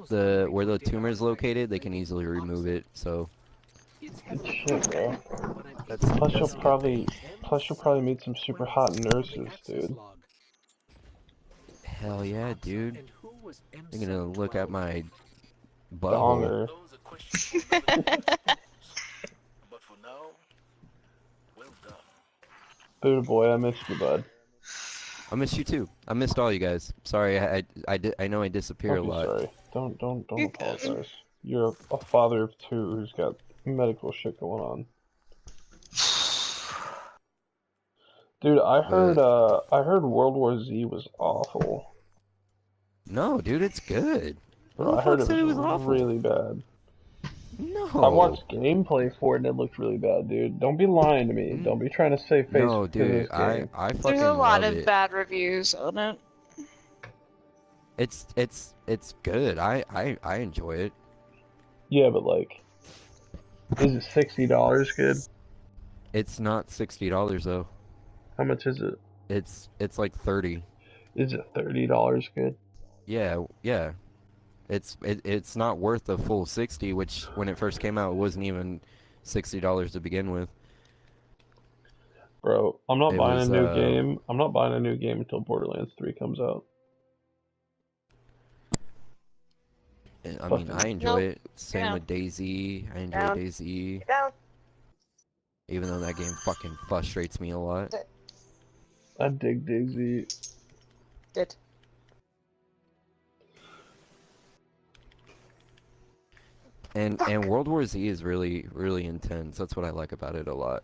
the where the tumor is located, they can easily remove it. So Good shit, bro. that's Plus that's you'll probably meet some super hot nurses, dude. hell yeah, dude. You're gonna look at my butthole. Donger. Buddha boy, I missed you, bud. I missed you too. I missed all you guys. Sorry, I know I disappear a Don't be lot. sorry. Don't apologize. You're a father of two who's got medical shit going on. Dude, I heard World War Z was awful. No, dude, it's good. Who Bro, the I heard fuck said it it was was awful? really bad. No. I watched gameplay for it and it looked really bad, dude. Don't be lying to me. Don't be trying to save face No, because of dude, this game. I There's fucking a lot love of it. bad reviews on it. It's good. I enjoy it. Yeah, but like, is it $60 good? It's not $60 though. How much is it? It's like 30. Is it $30 good? Yeah, yeah. It's not worth the full 60, which when it first came out it wasn't even $60 to begin with. Bro, I'm not It buying a was new game. I'm not buying a new game until Borderlands 3 comes out. I mean, I enjoy it. Same Yeah. with Daisy. I enjoy Down. Daisy. Down. Even though that game fucking frustrates me a lot. I dig Daisy. Did. And World War Z is really, really intense. That's what I like about it a lot.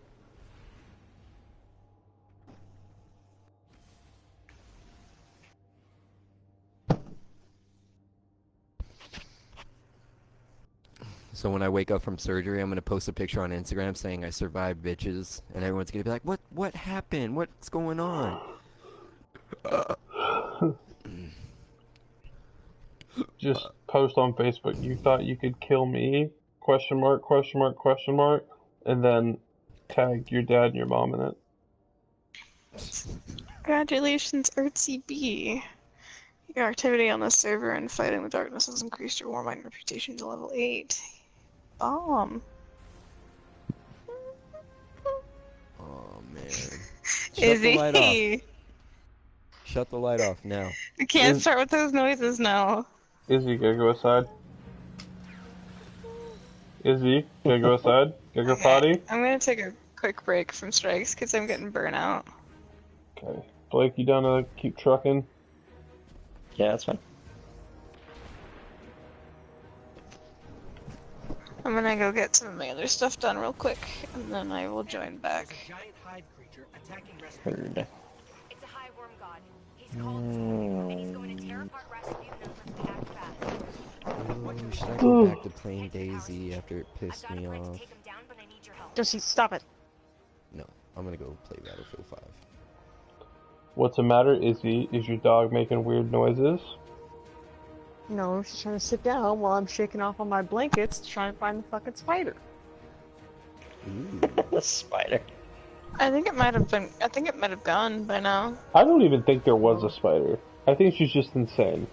So when I wake up from surgery, I'm gonna post a picture on Instagram saying I survived, bitches, and everyone's gonna be like, What happened? What's going on?" Just post on Facebook, you thought you could kill me? Question mark, question mark, question mark. And then tag your dad and your mom in it. Congratulations, RCB. Your activity on the server and fighting the darkness has increased your Warmind reputation to level 8. Bomb. Oh man. Shut Is the light he? off. Shut the light off now. We can't start with those noises now. Izzy, gotta go outside. Izzy, gotta go outside. Gotta go potty. I'm gonna take a quick break from strikes because I'm getting burnt out. Okay. Blake, you down to keep trucking? Yeah, that's fine. I'm gonna go get some of my other stuff done real quick, and then I will join back. Heard. It's a high worm god. He's called and he's going to tear apart Rasputin unless we act fast. Oh, should I go back to playing Daisy after it pissed me off? Take him down, but I need your help. Josie, stop it. No, I'm gonna go play Battlefield 5. What's the matter, Izzy? Is your dog making weird noises? No, she's trying to sit down while I'm shaking off on my blankets to try and find the fucking spider. Ooh. The spider. I think it might have gone by now. I don't even think there was a spider. I think she's just insane.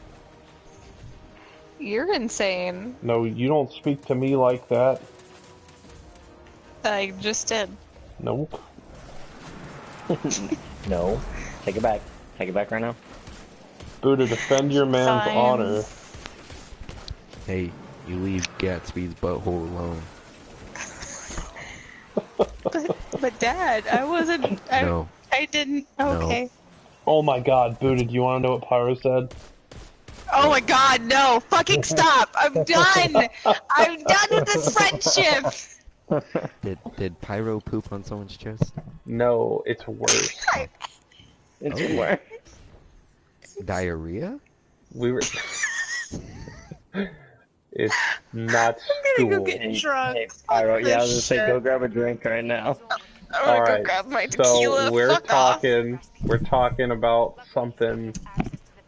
You're insane. No, you don't speak to me like that. I just did. Nope. No. Take it back. Take it back right now. Buddha, defend your man's Fine. honor. Hey, you leave Gatsby's butthole alone. But Dad, I wasn't. No. I didn't. Okay. Oh my god, Buddha, do you want to know what Pyro said? Oh my God, no! Fucking stop! I'm done. I'm done with this friendship. Did Pyro poop on someone's chest? No, it's worse. It's Oh. worse. Diarrhea? We were... It's not I'm gonna school. go get drunk. Hey, Pyro, yeah, I was gonna This say, shit. go grab a drink right now. I'm gonna Alright, go grab my so tequila. we're Fuck off. talking about something,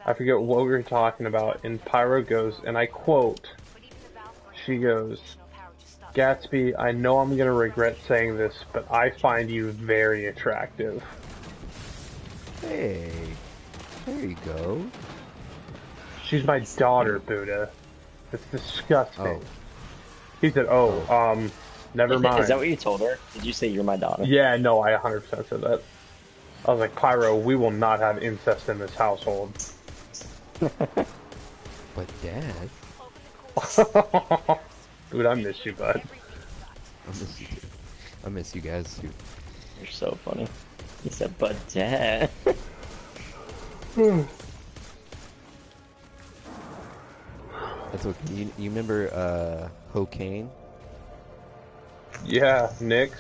I forget what we were talking about, and Pyro goes, and I quote, she goes, Gatsby, I know I'm gonna regret saying this, but I find you very attractive. Hey, there you go. She's my daughter, Buddha. It's disgusting. Oh. He said, never mind. Is that what you told her? Did you say you're my daughter? Yeah, no, I 100% said that. I was like, Pyro, we will not have incest in this household. But Dad, Dude, I miss you, bud. I miss you too. I miss you guys too. You're so funny. He said, but Dad. That's okay. You remember Cocaine? Yeah, Nyx.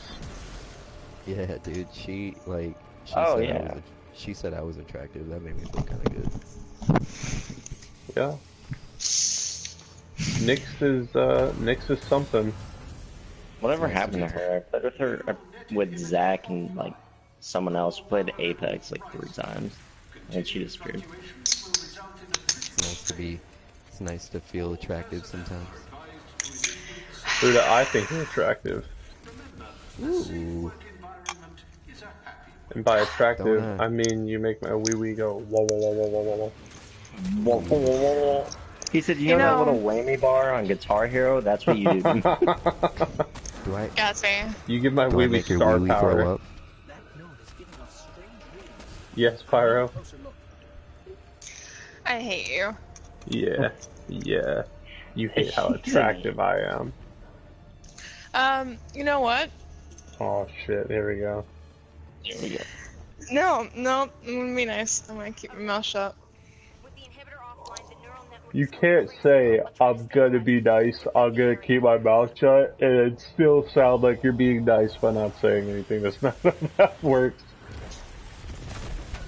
Yeah, dude. She Oh, said yeah. she said I was attractive. That made me feel kind of good. Yeah. Nyx is something. Whatever happened to her? I played with her with Zach and like someone else. We played Apex like 3 times, and she disappeared. It's nice to feel attractive sometimes. Dude, I think you're attractive. Ooh. And by attractive, Don't I mean you make my wee wee go whoa whoa whoa whoa whoa whoa. He said, you know that little whammy bar on Guitar Hero? That's what you do. Do I? Gatsby. You give my Do I wee wee make your star wee-wee power. throw up? Yes, Pyro. I hate you. Yeah, yeah. You hate how attractive I am. You know what? Oh shit, here we go. There we go. No, I'm gonna be nice. I'm gonna keep my mouth shut. With the inhibitor offline, the neural network You can't say, I'm gonna be nice, I'm gonna keep my mouth shut, and it still sound like you're being nice by not saying anything. That's not how that works.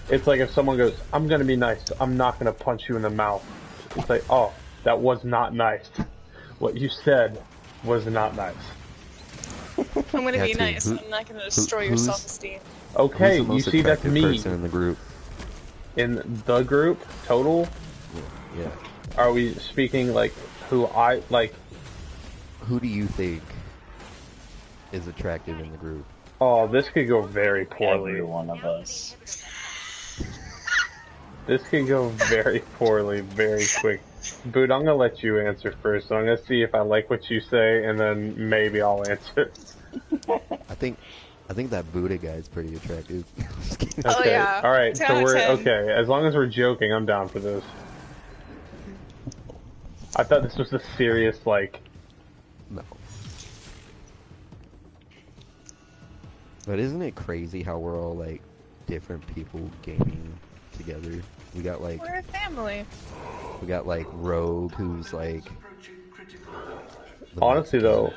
It's like if someone goes, I'm gonna be nice, I'm not gonna punch you in the mouth. It's like, oh, that was not nice. What you said was not nice. I'm gonna be Gatsby, nice. I'm not gonna destroy your who's- self-esteem. Okay, Who's the you most see that's attractive me. person in the group? In the group, total, Yeah. are we speaking like who I, like, Who do you think is attractive in the group? oh, this could go very poorly. Every one of us. This could go very poorly, very quick. Boot, I'm gonna let you answer first. So I'm gonna see if I like what you say, and then maybe I'll answer. I think that Buddha guy is pretty attractive. Just kidding. Oh, Okay. yeah. All right. 10 So out of we're 10. okay. As long as we're joking, I'm down for this. I thought this was a serious, like. No. But isn't it crazy how we're all like different people gaming together? We got like We're a family. Rogue, who's like. the Honestly, though,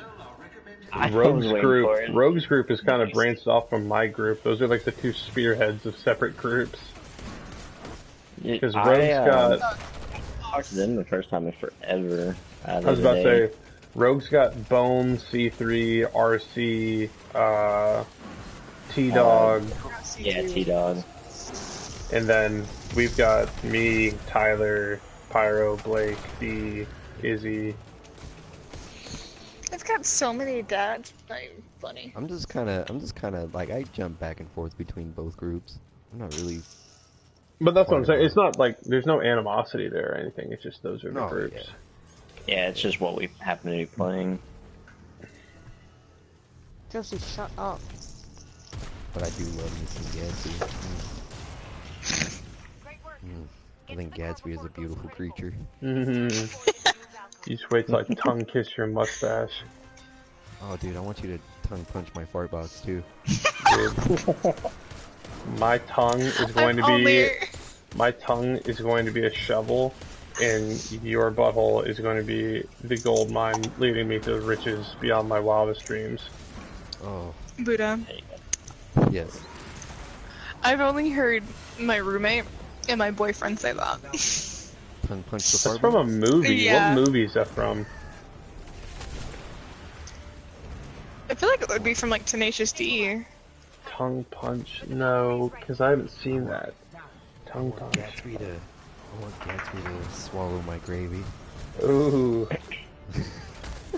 I was Rogue's waiting for group. it. Rogue's group is kind of branched off from my group. Those are like the two spearheads of separate groups. Because Rogue's got. I talked to them the first time in forever. I was about to say, Rogue's got Bone, C3, RC, T-Dog, Yeah, T-Dog. and then we've got me, Tyler, Pyro, Blake, D, Izzy. I've got so many dads. Not even funny. I'm just kind of like I jump back and forth between both groups. I'm not really. But that's what I'm saying. It's not like there's no animosity there or anything. It's just those are the No, groups. yeah. Yeah, it's just what we happen to be playing. Josie, shut up. But I do love me some Gatsby. Great work. I think Gatsby is a beautiful creature. Mhm. You just wait till I tongue kiss your mustache. Oh, dude, I want you to tongue punch my fart box too. Dude. My tongue is going to be my tongue is going to be a shovel, and your butthole is going to be the gold mine leading me to riches beyond my wildest dreams. Oh, Buddha. yes. I've only heard my roommate and my boyfriend say that. Tongue punch the That's fart from a box? movie. Yeah. What movie is that from? I feel like it would be from like Tenacious D. Tongue punch? No, because I haven't seen that. Tongue punch. I want Gatsby to swallow my gravy. Ooh.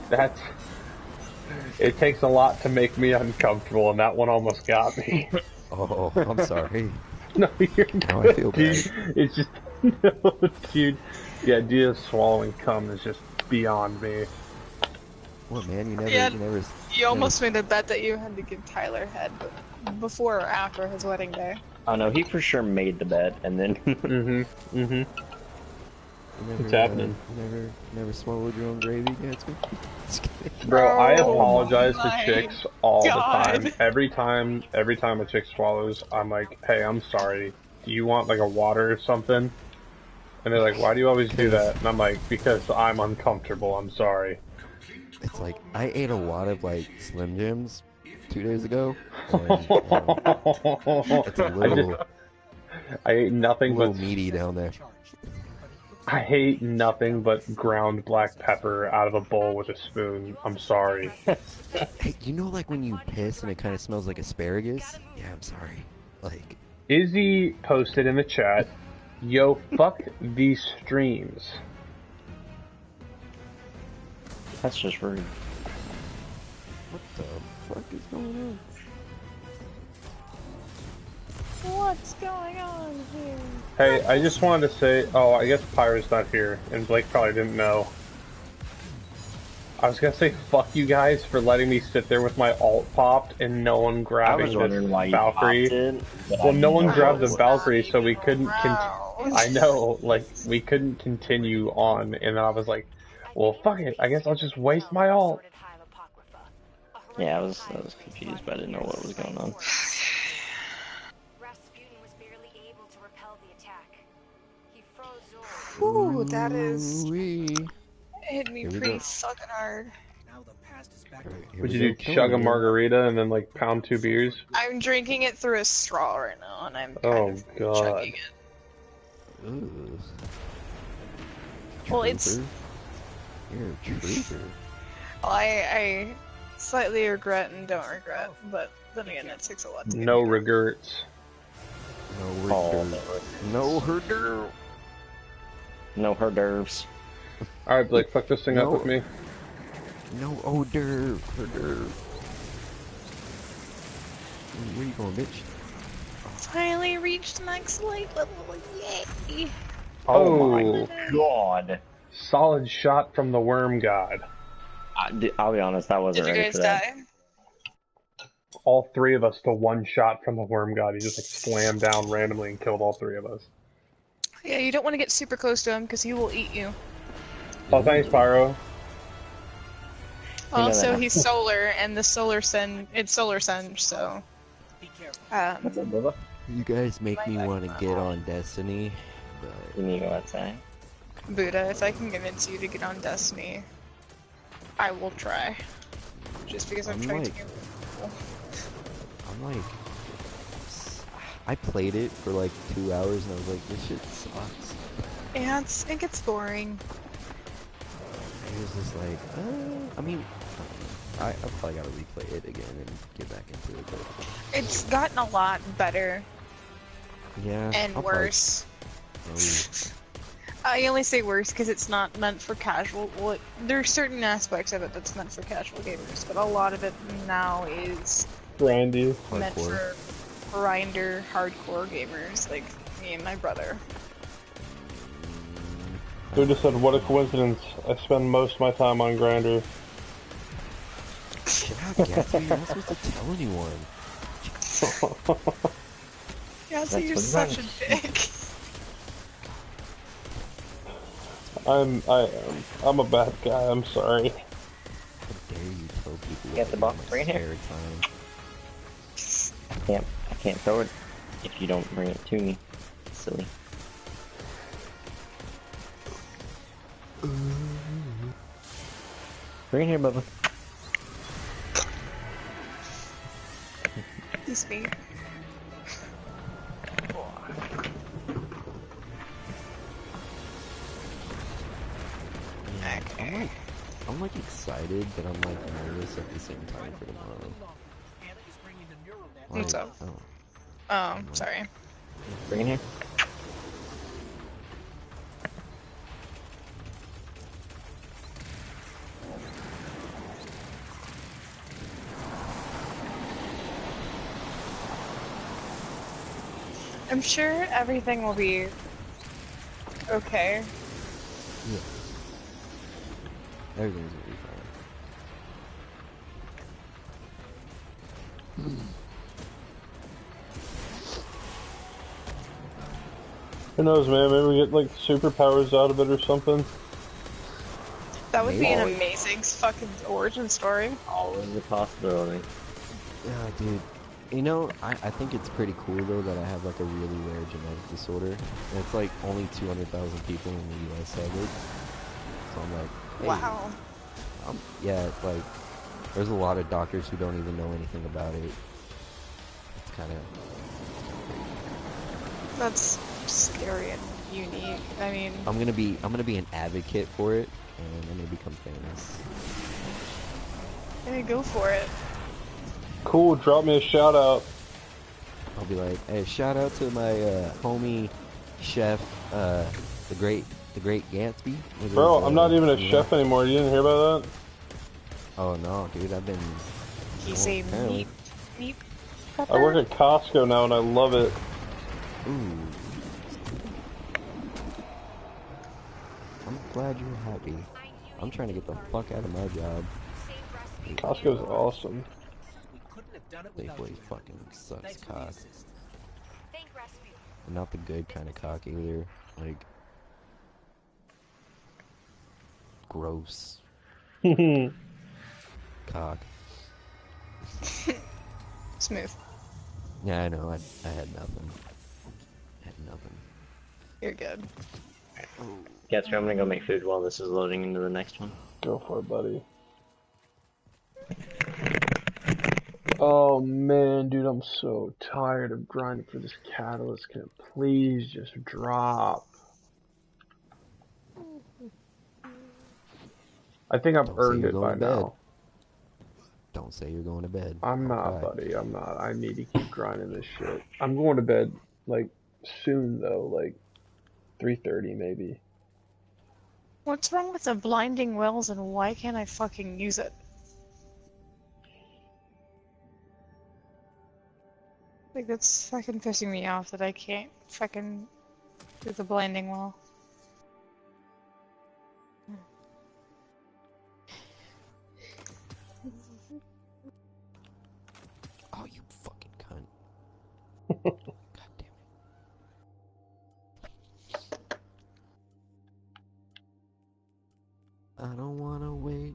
That's... It takes a lot to make me uncomfortable, and that one almost got me. Oh, I'm sorry. No, you're Now good, I feel dude. bad. It's just... No, dude. The idea of swallowing cum is just... beyond me. What, man? You never, Yeah, you never. You almost made a bet that you had to give Tyler head before or after his wedding day. Oh no, he for sure made the bet, and then. You never, It's happening. never swallowed your own gravy, Gatsby? Just kidding. Bro, I Oh apologize to my chicks all God. the time. Every time a chick swallows, I'm like, hey, I'm sorry. Do you want like a water or something? And they're like, why do you always do that? And I'm like, because I'm uncomfortable, I'm sorry. It's like, I ate a lot of, like, Slim Jims 2 days ago, and, it's a little, I ate nothing little but meaty down there. I hate nothing but ground black pepper out of a bowl with a spoon. I'm sorry. Hey, you know, like, when you piss and it kind of smells like asparagus? Yeah, I'm sorry. Like, Izzy posted in the chat, yo, fuck these streams. That's just rude. what the fuck is going on? What's going on here? Hey, I just wanted to say, oh, I guess Pyro's not here, and Blake probably didn't know. I was gonna say fuck you guys for letting me sit there with my alt popped and no one I grabbing was wondering why this you popped Valkyrie. it. but I Well, no one know grabbed it the was- Valkyrie, so we couldn't. Wow. I know, like we couldn't continue on, and then I was like, well, fuck it. I guess I'll just waste my alt. Yeah, I was confused, but I didn't know what was going on. Rasputin was barely able to repel the attack. He froze over. Ooh, that is Ooh-wee. hit me Here we pretty go. fucking hard. Alright, here Would we you go, do? Chug killing a it. margarita and then like pound 2 beers? I'm drinking it through a straw right now, and I'm Oh, kind of God. chugging it. Ooh. Well, it's- Trooper. You're a trooper. I slightly regret and don't regret, but then again, it takes a lot to get No me. regrets. No Oh, hors No hors no hors d'oeuvres. Alright, Blake, fuck this thing up No. with me. No hors d'oeuvre. Where you going, bitch? Finally reached next light level, yay! Oh my god. Solid shot from the worm god. I'll be honest, I wasn't Did you ready guys for that. die? All 3 of us to 1 shot from the worm god. He just like slammed down randomly and killed all 3 of us. Yeah, you don't want to get super close to him because he will eat you. Oh, thanks, Pyro. know Also, that. he's solar, and the solar sun, it's solar sun, so. What's up, brother? You guys make me want to get on Destiny, but You need to go outside. Buddha, if I can convince you to get on Destiny, I will try. Just because I'm I'm trying like- to get I'm like, I played it for like 2 hours and I was like, this shit sucks. Yeah, it gets boring. It was just like, I mean, I probably gotta replay it again and get back into it, but It's gotten a lot better yeah. and I'll probably- worse. Oh, I only say worse because it's not meant for casual. Well, there are certain aspects of it that's meant for casual gamers, but a lot of it now is Randy. meant hardcore. for grinder, hardcore gamers like me and my brother. Dude just said, what a coincidence. I spend most of my time on Grindr. Shut up, Gatsby. You're not supposed to tell anyone. Yeah, so That's you're what such a it dick. I'm a bad guy, I'm sorry. How dare you tell people what Get to the do box in my right here. spare time? I can't throw it if you don't bring it to me. Silly. Bring it here, Bubba. Excuse me. Yeah, I'm like excited, but I'm like nervous at the same time for tomorrow. What's Like, up? oh, Oh, sorry. Bring it here. I'm sure everything will be okay. yeah. Everything's gonna be fine. Who knows, man? Maybe we get like superpowers out of it or something. That would be an Maybe. amazing fucking origin story. Always a possibility. Yeah, dude. You know, I think it's pretty cool though that I have like a really rare genetic disorder. And it's like only 200,000 people in the US have it. So I'm like, hey, Wow. yeah, it's like, there's a lot of doctors who don't even know anything about it. It's kind of... That's scary and unique. I mean, I'm gonna be an advocate for it, and I'm gonna become famous. hey, go for it. Cool, drop me a shout out. I'll be like, hey, shout out to my homie chef, the great Gatsby. with Bro, his, I'm not even a you know- chef anymore. You didn't hear about that? Oh no, dude, I've been. He's well, a apparently. meat I work at Costco now and I love it. Ooh. I'm glad you're happy. I'm trying to get the fuck out of my job. Costco's awesome. Safeway fucking sucks cock. Thank Rescue. And not the good kind of cock either. Like, gross cock. Smooth. Yeah, I know. I had nothing. You're good. Gatsby, I'm gonna go make food while this is loading into the next one. Go for it, buddy. Oh man, dude, I'm so tired of grinding for this catalyst. Can it please just drop? I think I've Don't say earned you're it going by to bed. now. Don't say you're going to bed. I'm I'll not, cry. buddy. I'm not. I need to keep grinding this shit. I'm going to bed, like, soon, though. Like, 3:30 maybe. What's wrong with the blinding wells and why can't I fucking use it? Like, that's fucking pissing me off that I can't fucking do the blinding well. Oh, you fucking cunt. God damn it. I don't wanna wait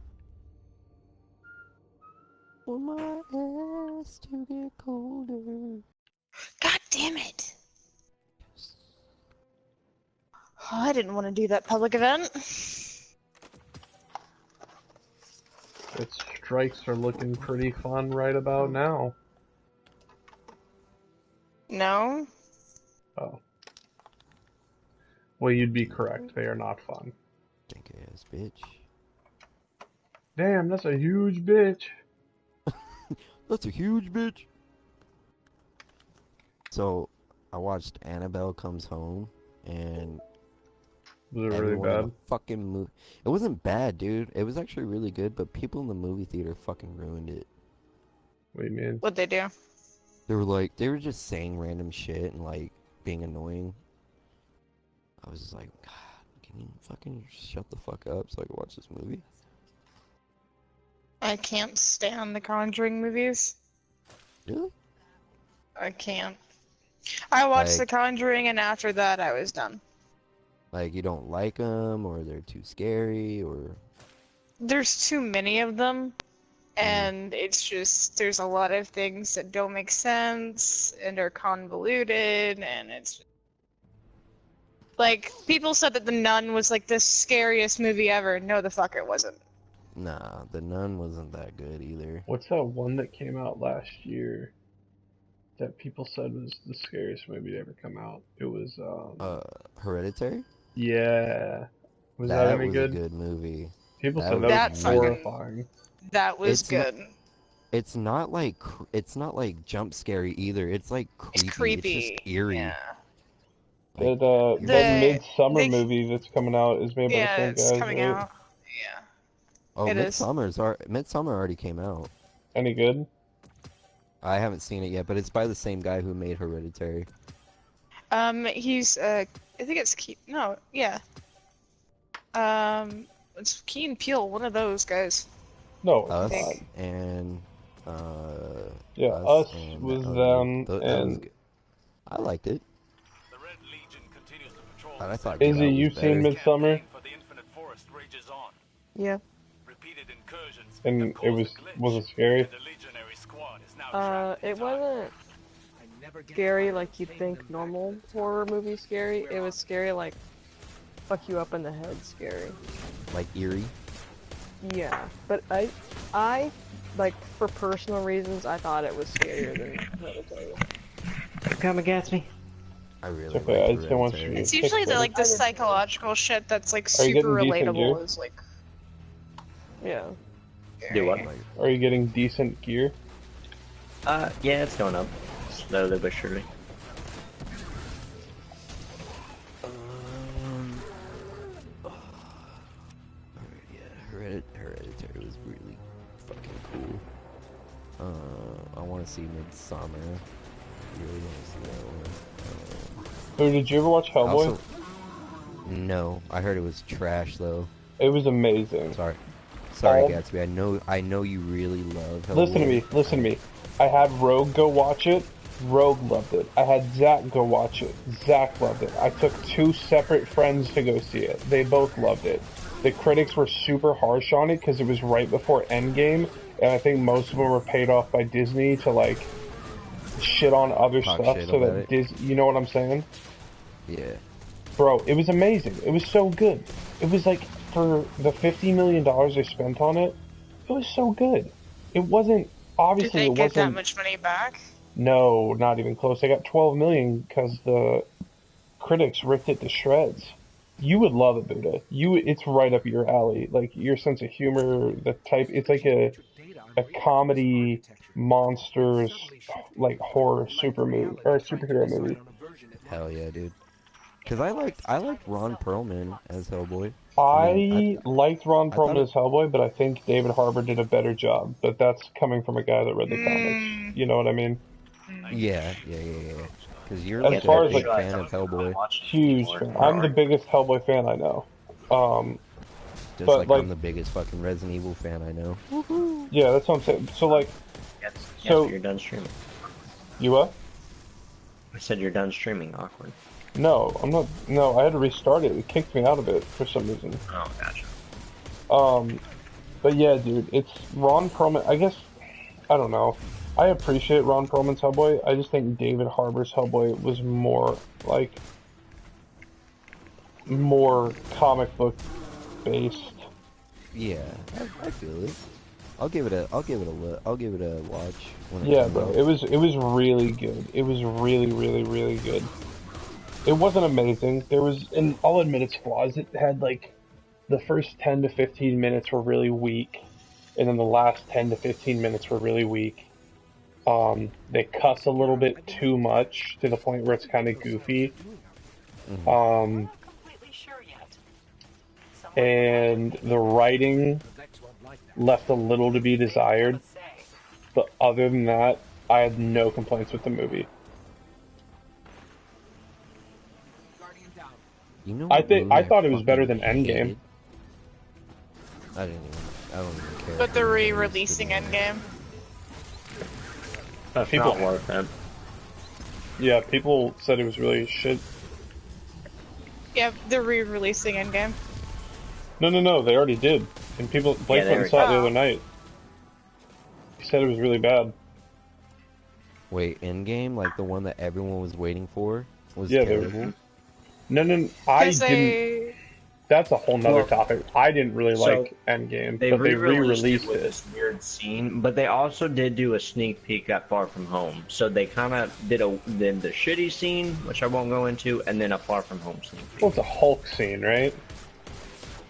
for my ass to get colder. God damn it! Oh, I didn't want to do that public event. Its strikes are looking pretty fun right about now. No? Oh. Well, you'd be correct. They are not fun. Stink ass bitch. Damn, that's a huge bitch. That's a huge bitch. So, I watched Annabelle Comes Home, and Was it really everyone in the bad? fucking movie. It wasn't bad, dude. It was actually really good, but people in the movie theater fucking ruined it. What do you mean? What'd they do? They were just saying random shit and like being annoying. I was just like, God, can you fucking shut the fuck up so I can watch this movie? I can't stand the Conjuring movies. Really? I can't. I watched The Like, Conjuring and after that I was done. like you don't like them, or they're too scary, or There's too many of them, and it's just, there's a lot of things that don't make sense and are convoluted, and it's like, people said that The Nun was like the scariest movie ever. No, the fuck it wasn't. nah, The Nun wasn't that good either. What's that one that came out last year that people said was the scariest movie to ever come out? It was, Hereditary? yeah. Was that any was good? a good movie. People That said was that That was fucking- horrifying. That was It's not- good. It's not like jump scary either. It's like creepy. It's creepy. It's just eerie. Yeah. Like, That The- Midsummer they- movie that's coming out is made by the Yeah, same it's guys, coming right? out. Yeah. oh, it is. Midsummer already came out. Any good? I haven't seen it yet, but it's by the same guy who made Hereditary. He's I think it's no, yeah. It's Key and Peele, one of those guys. No, Us it's not. and Yeah, Us Us and was that them, that was and good. I liked it, The Red Legion continues to patrol but I the thought Get Izzy, Out was you've seen better. Midsummer, campaign for the Infinite Forest rages on. Yeah. Repeated incursions and have it caused was a glitch, wasn't scary. and a legionary squad is now trapped in It time. wasn't scary like you'd think normal horror movie scary. It was scary like fuck you up in the head scary. Like eerie. Yeah, but I like for personal reasons I thought it was scarier than Hereditary. Come, Gatsby. I really It's okay, liked I just don't want Hereditary. you It's to usually the like the I didn't- psychological shit that's like Are you super getting decent relatable gear? is like. Yeah. Do what? Like, Are you getting decent gear? Yeah, it's going up. Slowly but surely. Hereditary was really fucking cool. I want to see Midsummer. Really want to see that one. Oh, did you ever watch Hellboy? Also, no, I heard it was trash though. It was amazing. Sorry, All- Gatsby. I know you really love Hellboy. Listen to me. I had Rogue go watch it. Rogue loved it. I had Zach go watch it. Zach loved it. I took 2 separate friends to go see it. They both loved it. The critics were super harsh on it because it was right before Endgame, and I think most of them were paid off by Disney to like shit on other Talk stuff shit so about that you know what I'm saying? Yeah. Bro, it was amazing. It was so good. It was like for the $50 million they spent on it, it was so good. It wasn't Did obviously they it get that wasn't. much money back? No, not even close. They got 12 million because the critics ripped it to shreds. You would love it, Buddha. It's right up your alley. Like your sense of humor, the type. It's like a comedy monsters like horror superhero movie. Hell yeah, dude. Cause I liked Ron Perlman as Hellboy. I liked Ron I thought Perlman as Hellboy, but I think David Harbour did a better job. But that's coming from a guy that read the comics. You know what I mean? Yeah. Cause you're As like far a as, big like, fan of Hellboy, Huge fan. I'm the biggest Hellboy fan I know. just but, like I'm the biggest fucking Resident Evil fan I know. Yeah, that's what I'm saying. So like, Yes, So- you're done streaming. you what? I said you're done streaming. Awkward. No, I'm not. No, I had to restart it. It kicked me out of it for some reason. Oh, gotcha. But yeah, dude, it's Ron Perlman. I guess I don't know. I appreciate Ron Perlman's Hellboy. I just think David Harbour's Hellboy was more comic book based. Yeah, I feel it. I'll give it a watch. When it Yeah, comes bro. out. It was really good. It was really, really, really good. It wasn't amazing. There was, and I'll admit its flaws. It had like the first 10 to 15 minutes were really weak, and then the last 10 to 15 minutes were really weak. They cuss a little bit too much to the point where it's kind of goofy. And the writing left a little to be desired. But other than that, I had no complaints with the movie. You know I what think movie I thought it was fucking better than Endgame. hated? I don't even care. But if they're it was re-releasing good or not. Endgame. That's People- not worth it. Yeah, people said it was really shit. Yeah, they're re-releasing Endgame. No, they already did. And people, Blake they went and saw it the already- other night. He said it was really bad. Wait, Endgame, like the one that everyone was waiting for, was Yeah, they were- terrible. No, I Because didn't. That's a whole nother Well, topic. I didn't really so, like Endgame, They but they re-released re-released it with it. this weird scene, but they also did do a sneak peek at Far From Home. So they kind of did the shitty scene, which I won't go into, and then a Far From Home sneak peek. Well, it's a Hulk scene, right?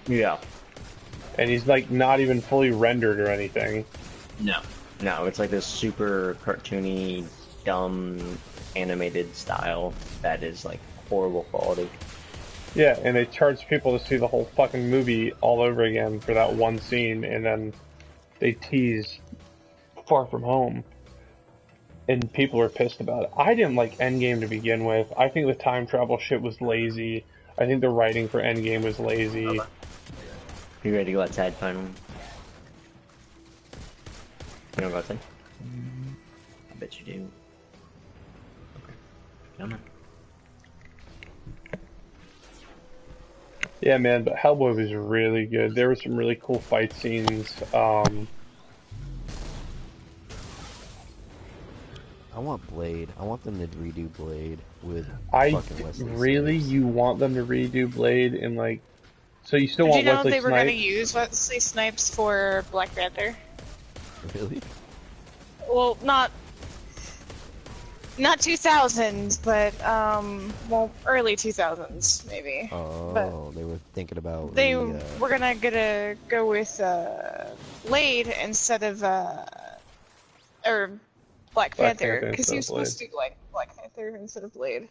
Yeah. And he's like not even fully rendered or anything. No, it's like this super cartoony, dumb, animated style that is like horrible quality. Yeah, and they charge people to see the whole fucking movie all over again for that one scene, and then they tease Far From Home. And people are pissed about it. I didn't like Endgame to begin with. I think the time travel shit was lazy. I think the writing for Endgame was lazy. You ready to go outside finally? You don't go outside? I bet you do. Okay. Come on. Yeah, man, but Hellboy was really good. There were some really cool fight scenes. I want Blade. I want them to redo Blade with I fucking Wesley really, Snipes. you want them to redo Blade and like, so you still Did want you know Wesley they were going to Snipes? use Wesley Snipes for Black Panther? Really? Well, not 2000s, but well, early 2000s maybe. Oh, they were thinking about They were gonna go with Blade instead of or Black Panther, Panther because he instead of was supposed to do like Black Panther instead of Blade,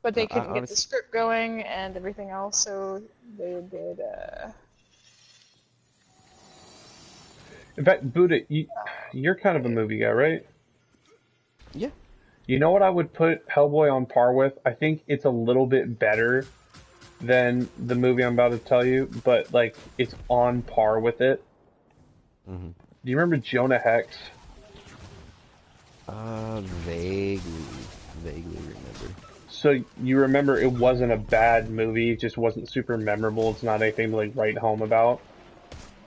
but they I couldn't get the honest- script going and everything else, so they did. In fact, Buddha, you're kind of a movie guy, right? Yeah. You know what I would put Hellboy on par with? I think it's a little bit better than the movie I'm about to tell you, but like it's on par with it. Mm-hmm. Do you remember Jonah Hex? Vaguely remember. So you remember it wasn't a bad movie, it just wasn't super memorable. It's not anything to like write home about.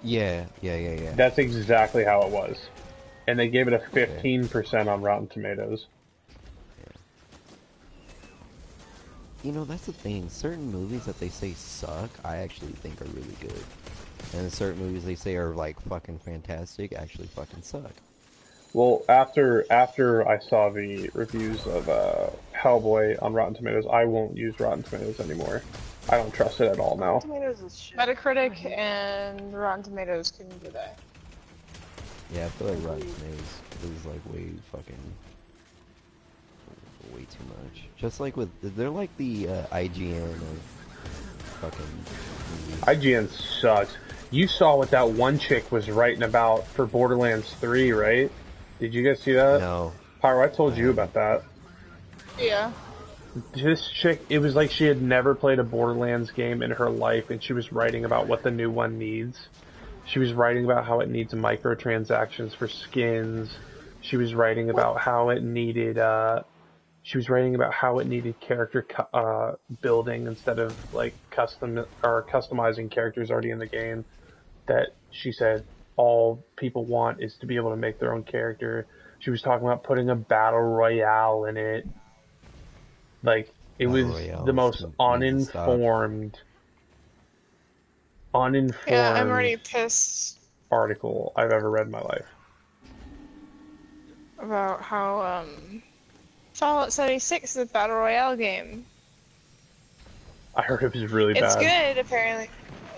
Yeah. That's exactly how it was. And they gave it a 15% on Rotten Tomatoes. You know, that's the thing. Certain movies that they say suck, I actually think are really good. And certain movies they say are like fucking fantastic, actually fucking suck. Well, after I saw the reviews of Hellboy on Rotten Tomatoes, I won't use Rotten Tomatoes anymore. I don't trust it at all now. Tomatoes is shit. Metacritic and Rotten Tomatoes couldn't do that. Yeah, I feel like Rotten Tomatoes is like way too much. Just like with, they're like the IGN of fucking movies. IGN sucks. You saw what that one chick was writing about for Borderlands 3, right? Did you guys see that? No. Pyro, I told you about that. Yeah. This chick, it was like she had never played a Borderlands game in her life, and she was writing about what the new one needs. She was writing about how it needs microtransactions for skins. She was writing about how it needed, character building instead of like customizing characters already in the game. That she said all people want is to be able to make their own character. She was talking about putting a battle royale in it. Like, it was the most uninformed Yeah, I'm already pissed article I've ever read in my life. about how Fallout 76 is a battle royale game. I heard it was really It's bad. good, apparently.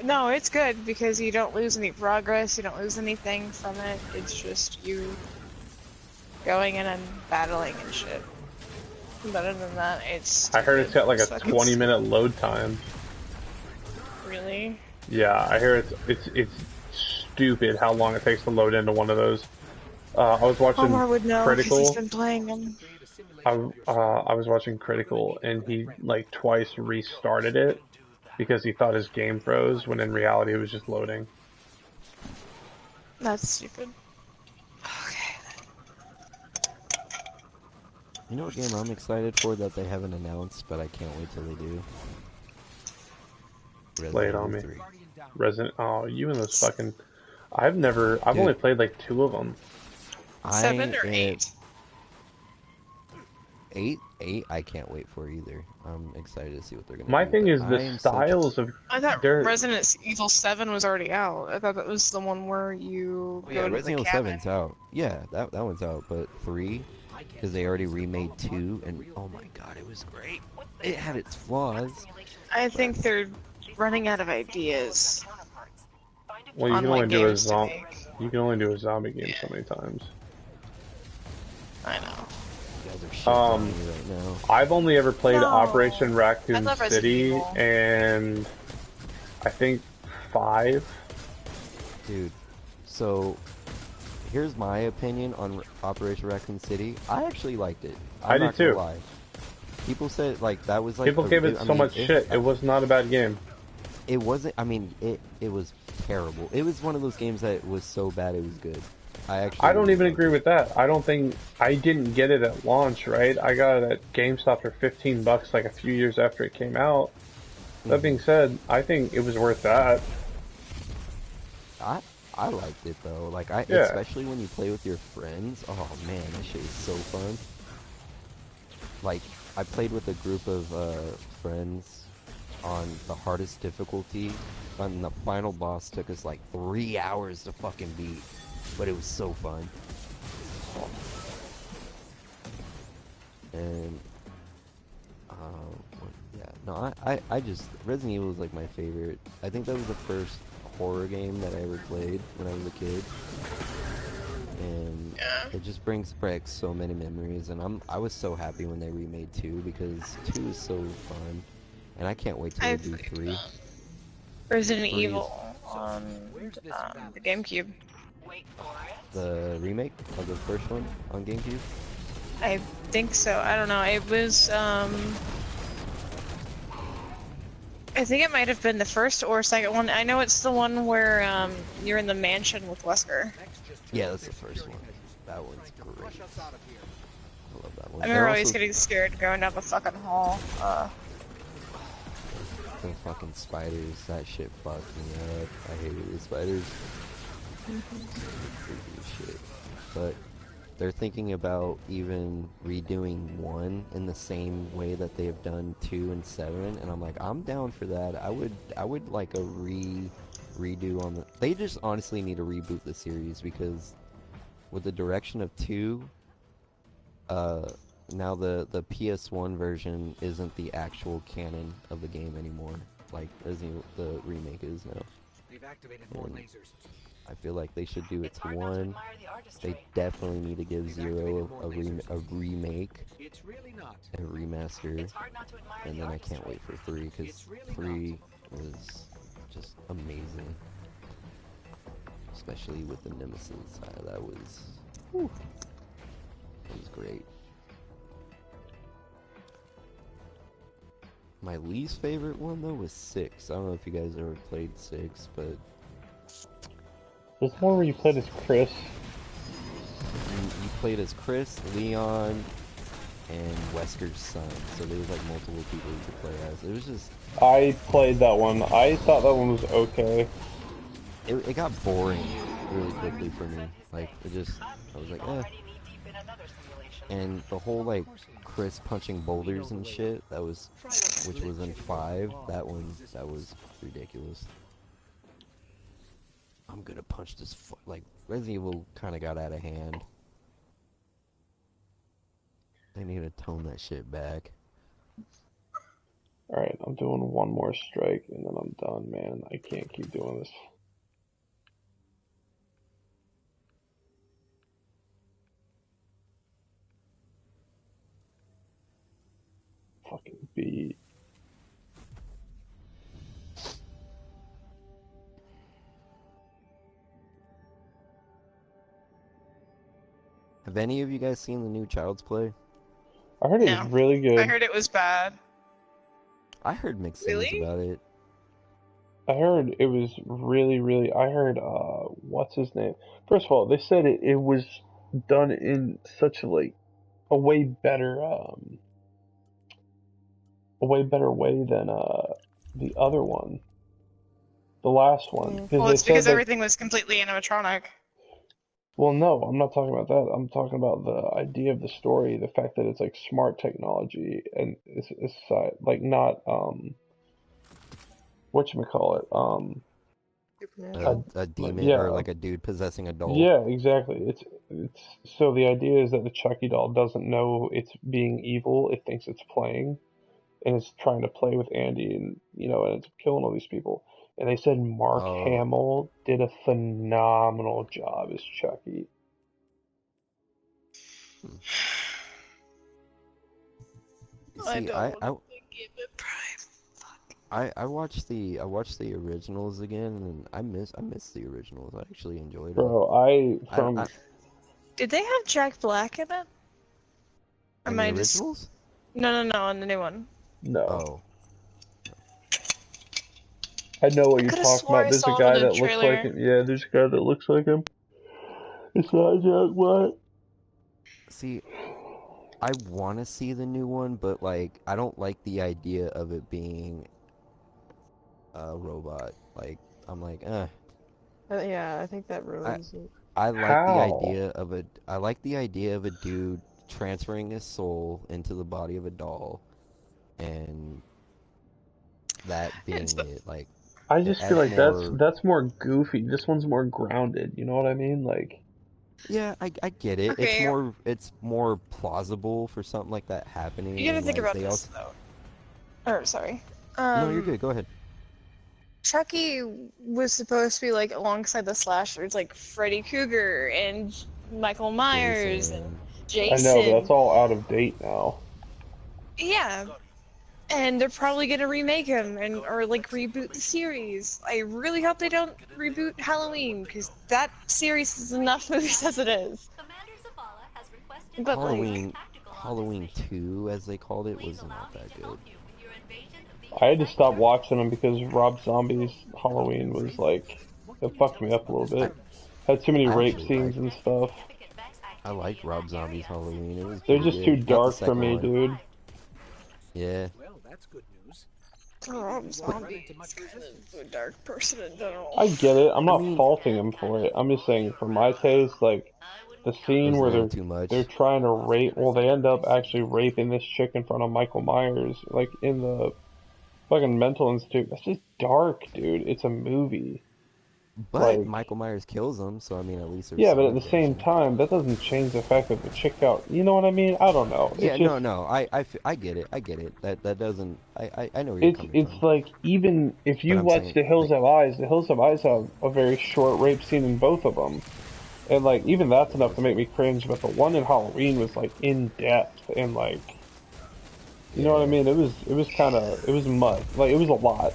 No, it's good because you don't lose any progress, you don't lose anything from it. It's just you going in and battling and shit. But other than that, it's... I heard it's got like a Sucks. 20-minute load time. Really? Yeah, I hear it's stupid how long it takes to load into one of those. I was watching Homer would know because Critical. he's been playing them. I was watching Critical, and he like twice restarted it because he thought his game froze, when in reality it was just loading. That's stupid. Okay. You know what game I'm excited for that they haven't announced, but I can't wait till they do? Lay it on me. 3. Resident. Oh, you and those fucking. I've only played like 2 of them. 7 or 8? 8? I can't wait for either. I'm excited to see what they're gonna My do. thing but is I the am styles of. I thought They're- Resident Evil 7 was already out. I thought that was the one where you Yeah, go to Resident the Evil cabin. 7's out. Yeah, that one's out, but 3, because they already remade 2, and oh my god, it was great. It had its flaws. I think they're running out of ideas. Well, you on can what only do a games to zombie. make. You can only do a zombie game so many times. I know. You guys are shit on me right now. I've only ever played No. Operation I Raccoon love Resident City Evil. and I think 5. Dude, so here's my opinion on Operation Raccoon City. I actually liked it. I I'm did not gonna too. lie. People said like that was like People gave it so much shit. It was not a bad game. It wasn't. I mean, it was terrible. It was one of those games that was so bad it was good. I don't really even loved agree it. with that. I don't think I didn't get it at launch, right? I got it at GameStop for $15 like a few years after it came out. That being said, I think it was worth that. I liked it though. Like Yeah. especially when you play with your friends. Oh man, that shit is so fun. Like I played with a group of friends on the hardest difficulty, and the final boss took us like 3 hours to fucking beat, but it was so fun. And yeah, no, I just Resident Evil is like my favorite. I think that was the first horror game that I ever played when I was a kid, and it just brings back so many memories. And I was so happy when they remade 2 because 2 is so fun, and I can't wait till they do 3. Resident 3 is Evil on the GameCube. the remake of the first one on GameCube. I think so. I don't know. It was I think it might have been the first or second one. I know it's the one where you're in the mansion with Wesker. Yeah, that's the first one. That one's great. I love that one. I remember always getting scared going down the fucking hall. The fucking spiders, that shit fucked me up. I hated the spiders. Freaky shit. But they're thinking about even redoing 1 in the same way that they've done 2 and 7, and I'm like, I'm down for that. I would like a redo on the. They just honestly need to reboot the series because with the direction of 2, now the PS1 version isn't the actual canon of the game anymore, like Resident Evil, the remake is now. They've activated more lasers. I feel like they should do it to 1. They definitely need to give 0 a remake, a remaster, and then I can't wait for 3 because 3 was just amazing, especially with the Nemesis. That was, whew, that was great. My least favorite one though was 6. I don't know if you guys ever played 6, but There's one where you played as Chris. you played as Chris, Leon, and Wesker's son. So there was like multiple people you could play as. It was just. I played that one. I thought that one was okay. It got boring really quickly for me. Like it just, I was like, eh. And the whole like Chris punching boulders and shit, that was, which was in 5. That was ridiculous. I'm gonna punch this like Resident Evil kind of got out of hand. They need to tone that shit back. Alright, I'm doing one more strike and then I'm done, man. I can't keep doing this. Fucking beat. Have any of you guys seen the new Child's Play? I heard it was really good. I heard it was bad. I heard mixed things about it. I heard it was really, I heard, what's his name? First of all, they said it was done in such, like, a way better way than, the other one. The last one. Well, it's because everything was completely animatronic. Well, no, I'm not talking about that. I'm talking about the idea of the story, the fact that it's, like, smart technology, and it's like, not, whatchamacallit, a demon, yeah, or like a dude possessing a doll. Yeah, exactly. It's so the idea is that the Chucky doll doesn't know it's being evil. It thinks it's playing, and it's trying to play with Andy, and and it's killing all these people. And they said Mark Hamill did a phenomenal job as Chucky. See, I watched the originals again, and I miss the originals. I actually enjoyed Bro, it. Did they have Jack Black in it? Or In the originals? No, in the new one. No. Oh. I know what I you're could have talking swore about. I There's a saw him guy in a that looks like trailer. him. Yeah, there's a guy that looks like him. It's not Jack Black. See, I want to see the new one, but like I don't like the idea of it being a robot. Like I'm like, Yeah, I think that I ruins it. I like the How? idea of a dude transferring his soul into the body of a doll and that It's being it. Like I it just feel adds like that's more. that's more goofy. This one's more grounded. You know what I mean? Like, Yeah, I get it. okay. It's more plausible for something like that You happening, gotta and think like about they this also. though. Or sorry. No, you're good. Go ahead. Chucky was supposed to be like alongside the slashers, like Freddy Krueger and Michael Myers and Jason. I know, but Jason. that's all out of date now. Yeah, and they're probably gonna remake him and or like reboot the series. I really hope they don't reboot Halloween because that series is enough movies as it is. Commander Zavala has requested But like, tactical on this Halloween mission. 2, as they called it, Please was allow not me that to good. help you with your invasion of the I had to insect stop church. watching them because Rob Zombie's Halloween was like, it fucked me up a little bit. Had too many I rape actually scenes like and stuff. I liked Rob Zombie's Halloween. It was They're pretty just too good. Not the dark for second me, one. dude. Yeah. Well, that's good news. Rob You won't run Zombie into much is kind resistance. of a dark person in general. I get it. I'm I not mean, faulting him for it. I'm just saying, for my taste, like, the it scene was a where little they're too they're much. trying to rape, well, they end up actually raping this chick in front of Michael Myers, like in the fucking mental institute. That's just dark, dude. It's a movie. But Like, Michael Myers kills him, so I mean, at least there's yeah, but some at the same redemption. time, that doesn't change the fact that the chick out. You know what I mean? I don't know. It's Yeah, just, no. I get it. I get it. That doesn't. I know where you're coming it's from. like, even if But you I'm watch saying, The Hills like, Have Eyes, The Hills Have Eyes have a very short rape scene in both of them. And like even that's it enough to does. make me cringe, but the one in Halloween was like in depth and like you know what I Yeah. mean? It was kind of it was mud. Like it was a lot.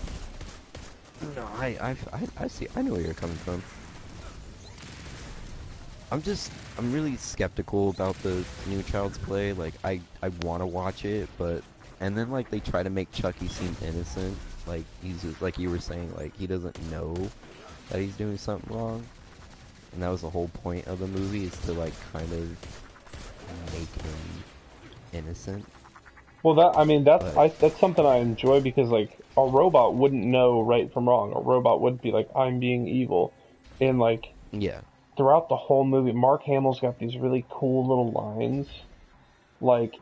No, I see. I know where you're coming from. I'm really skeptical about the new Child's Play. Like, I want to watch it, but, and then, like, they try to make Chucky seem innocent. Like, he's just, like you were saying, like, he doesn't know that he's doing something wrong. And that was the whole point of the movie, is to, like, kind of make him innocent. Well, that I mean But, that's something I enjoy because like a robot wouldn't know right from wrong. A robot would be like I'm being evil, and like yeah. throughout the whole movie, Mark Hamill's got these really cool little lines. Like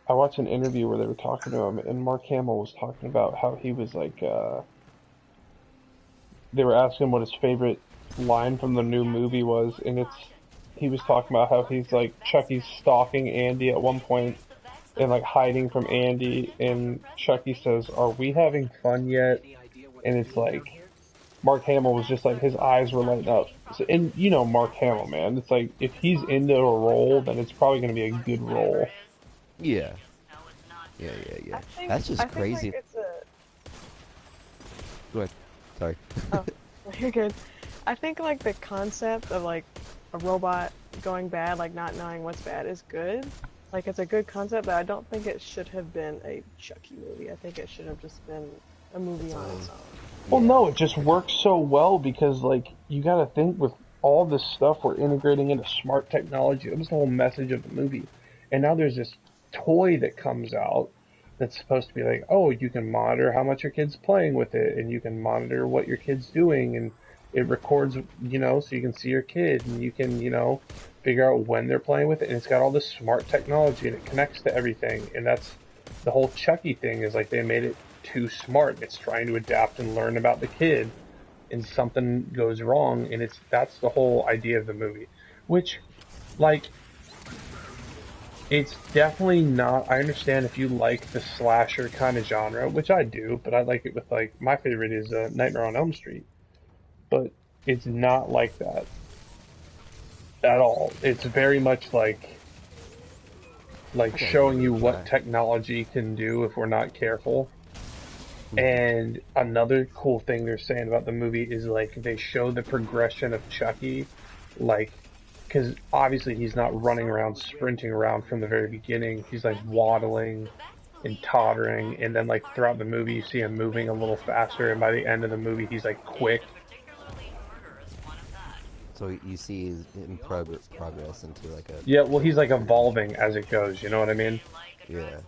I watched an interview where they were talking to him, and Mark Hamill was talking about how he was like they were asking him what his favorite line from the new movie was, and he was talking about how he's like Chucky's stalking Andy at one point and like hiding from Andy, and Chucky says, "Are we having fun yet?" Any idea what And they're it's doing down like here? Mark Hamill was just like his eyes were lighting up. So, and you know Mark Hamill, man. It's like if he's into a role, then it's probably going to be a good role. Yeah. Yeah. That's I just think like crazy. it's a. Go ahead. Sorry. Oh, you're good. I think like the concept of like a robot going bad, like not knowing what's bad, is good. Like it's a good concept, but I don't think it should have been a Chucky movie. I think it should have just been a movie on its own. Well, Yeah. no, it just works so well because like you got to think with all this stuff we're integrating into smart technology. That was the whole message of the movie. And now there's this toy that comes out that's supposed to be like, oh, you can monitor how much your kid's playing with it, and you can monitor what your kid's doing, and it records, so you can see your kid, and you can, figure out when they're playing with it, and it's got all this smart technology, and it connects to everything, and that's the whole Chucky thing is like they made it too smart. It's trying to adapt and learn about the kid, and something goes wrong, and that's the whole idea of the movie, which, like, it's definitely not. I understand if you like the slasher kind of genre, which I do, but I like it with like my favorite is Nightmare on Elm Street, but it's not like that at all. It's very much like I gotta give showing it a you what try. technology can do if we're not careful. Mhm. And another cool thing they're saying about the movie is like they show the progression of Chucky, like because obviously he's not running around sprinting around from the very beginning. He's like waddling and tottering, and then like throughout the movie you see him moving a little faster, and by the end of the movie he's like quick. So you see him progress into like a... Yeah, well he's like evolving as it goes, you know what I mean? Yeah.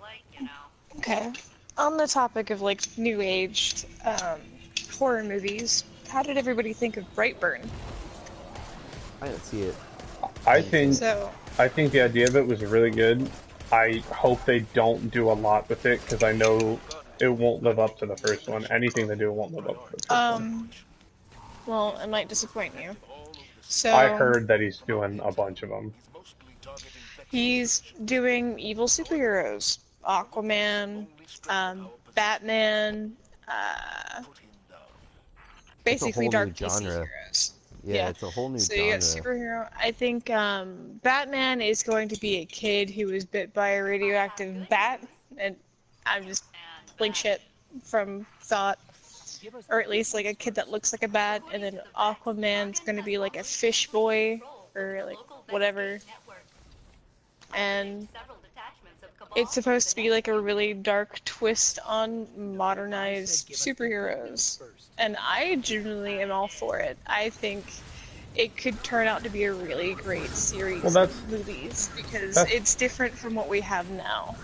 Okay. On the topic of like new aged horror movies, how did everybody think of Brightburn? I didn't see it. I think So, I think the idea of it was really good. I hope they don't do a lot with it because I know it won't live up to the first one. Anything they do won't live up to the first one. well, it might disappoint you. So I heard that he's doing a bunch of them. he's doing evil superheroes, Aquaman, Batman, basically whole dark new DC genre. heroes. Yeah, it's a whole new So genre. you got superhero. I think Batman is going to be a kid who was bit by a radioactive bat, and I'm just pulling shit from thought, or at least like a kid that looks like a bat. And then Aquaman's going to be like a fish boy or like whatever, and it's supposed to be like a really dark twist on modernized superheroes. And I genuinely am all for it. I think it could turn out to be a really great series of movies because it's different from what we have now.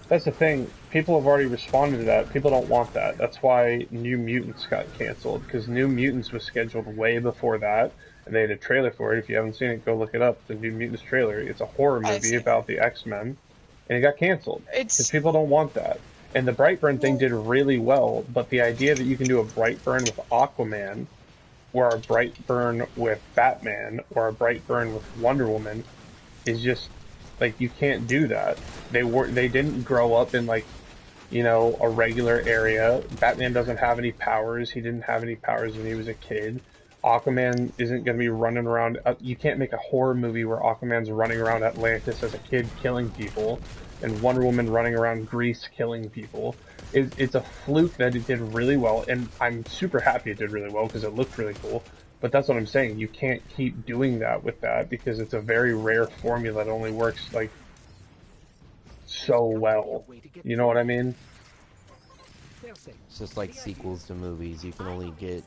That's the thing. People have already responded to that. People don't want that. That's why New Mutants got canceled, because New Mutants was scheduled way before that, and they had a trailer for it. If you haven't seen it, go look it up. The New Mutants trailer. It's a horror movie about the X-Men, and it got canceled because people don't want that. And the Brightburn thing did really well, but the idea that you can do a Brightburn with Aquaman, or a Brightburn with Batman, or a Brightburn with Wonder Woman is just, like, you can't do that. They didn't grow up in, like, you know, a regular area. Batman doesn't have any powers. He didn't have any powers when he was a kid. Aquaman isn't going to be running around. You can't make a horror movie where Aquaman's running around Atlantis as a kid killing people, and Wonder Woman running around Greece killing people. It's a fluke that it did really well, and I'm super happy it did really well because it looked really cool. But that's what I'm saying. You can't keep doing that with that because it's a very rare formula that only works like so well. You know what I mean? It's just like sequels to movies. You can only get...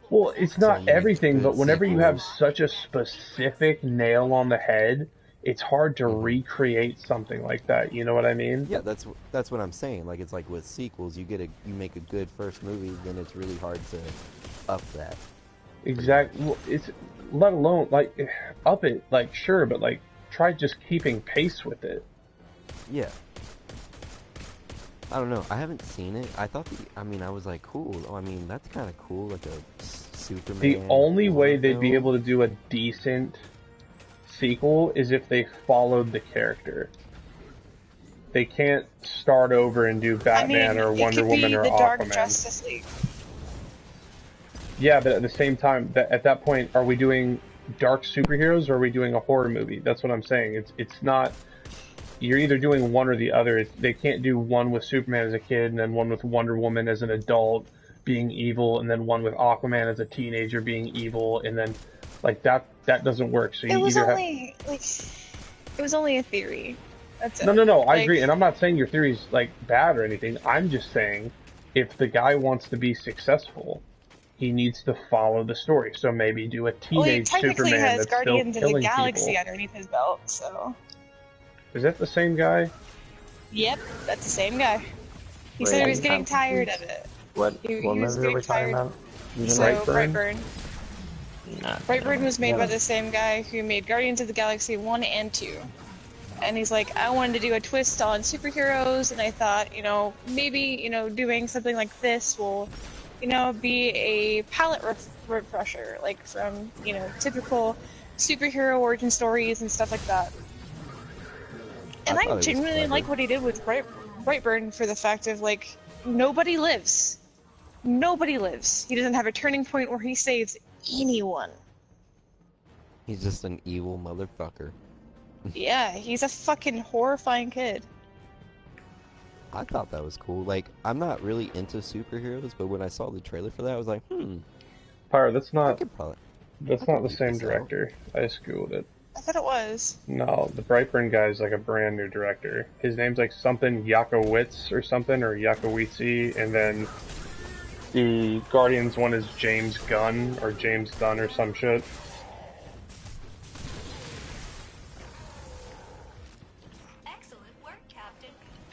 Well, it's not everything, but whenever you have sequels. such a specific nail on the head, it's hard to recreate something like that. You know what I mean? Yeah, that's what I'm saying. Like, it's like with sequels, you make a good first movie, then it's really hard to up that. Exactly. Well, it's let alone like up it. Like sure, but like try just keeping pace with it. Yeah. I don't know. I haven't seen it. I thought I was like, cool. Oh, I mean, that's kind of cool. Like a Superman. The only way they'd be film. able to do a decent sequel is if they followed the character. They can't start over and do Batman or Wonder Woman or the Dark Aquaman. Justice League. Yeah, but at the same time, at that point, are we doing dark superheroes or are we doing a horror movie? That's what I'm saying. It's not. You're either doing one or the other. They can't do one with Superman as a kid and then one with Wonder Woman as an adult being evil, and then one with Aquaman as a teenager being evil, and then like that doesn't work. So you It was either only like it was only a theory. That's it. No. I Like, agree, and I'm not saying your theory's like bad or anything. I'm just saying if the guy wants to be successful, he needs to follow the story. So maybe do a well, he teenage technically Superman has that's Guardians still of the killing Galaxy people. underneath his belt, so. Is that the same guy? Yep, that's the same guy. He Wait, said he was I'm getting tired confused. of it. What He movie was are getting we talking tired. about? So, Brightburn. Nah, Brightburn was made yeah. by the same guy who made Guardians of the Galaxy 1 and 2. And he's like, I wanted to do a twist on superheroes, and I thought, maybe, doing something like this will, be a palette refresher, like from, typical superhero origin stories and stuff like that. And thought it I was genuinely clever. like what he did with Brightburn for the fact of, like, nobody lives. Nobody lives. He doesn't have a turning point where he saves anyone. He's just an evil motherfucker. Yeah, he's a fucking horrifying kid. I thought that was cool. Like, I'm not really into superheroes, but when I saw the trailer for that, I was like, Pyro, that's I not could probably... the check same this out. director. I just googled it. I thought it was. No, the Brightburn guy is like a brand new director. His name's like something Yakowitz or something, or Yakowitzi, and then the Guardians one is James Gunn, or James Dunn, or some shit. Excellent work, Captain.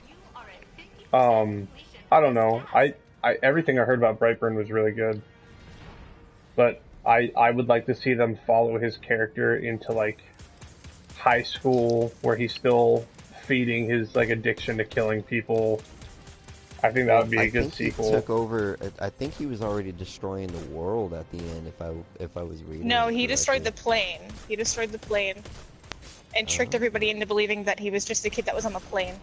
You are at 50% completion. I don't know. Everything I heard about Brightburn was really good. But I would like to see them follow his character into like high school where he's still feeding his like addiction to killing people. I think that would be a good sequel. He took over. I think he was already destroying the world at the end. If I was reading. No, it he destroyed the correctly. plane. He destroyed the plane, and tricked everybody into believing that he was just the kid that was on the plane.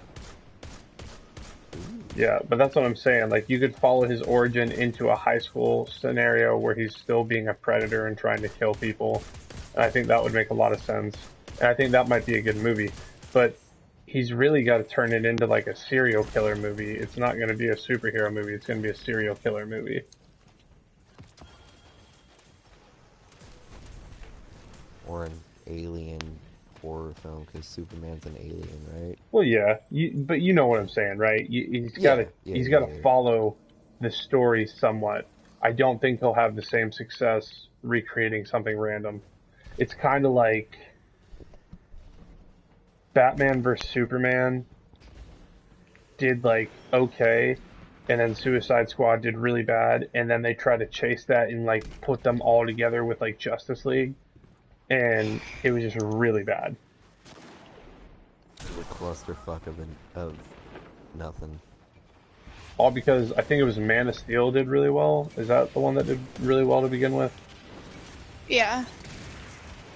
Yeah, but that's what I'm saying. Like, you could follow his origin into a high school scenario where he's still being a predator and trying to kill people. And I think that would make a lot of sense. And I think that might be a good movie. But he's really got to turn it into like a serial killer movie. It's not going to be a superhero movie. It's going to be a serial killer movie. Or an alien horror film, because Superman's an alien, right? Well, yeah, but you know what I'm saying, right? He's got to follow the story somewhat. I don't think he'll have the same success recreating something random. It's kind of like Batman vs Superman did like okay, and then Suicide Squad did really bad, and then they tried to chase that and like put them all together with like Justice League, and it was just really bad. The clusterfuck of nothing. All because I think it was Man of Steel did really well. Is that the one that did really well to begin with? Yeah.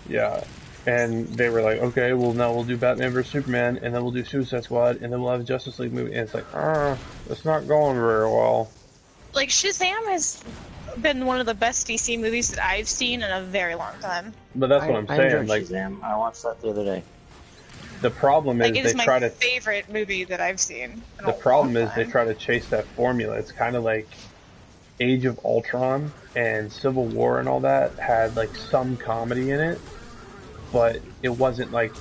Yeah. And they were like, okay, well now we'll do Batman vs Superman, and then we'll do Suicide Squad, and then we'll have a Justice League movie. And it's like, it's not going very well. Like, Shazam has been one of the best DC movies that I've seen in a very long time. But that's what I'm I saying. enjoyed Like, Shazam. I watched that the other day. the problem is Like, it is they try my to. favorite movie that I've seen. The problem is they try to chase that formula. It's kind of like Age of Ultron and Civil War and all that had like some comedy in it, but it wasn't like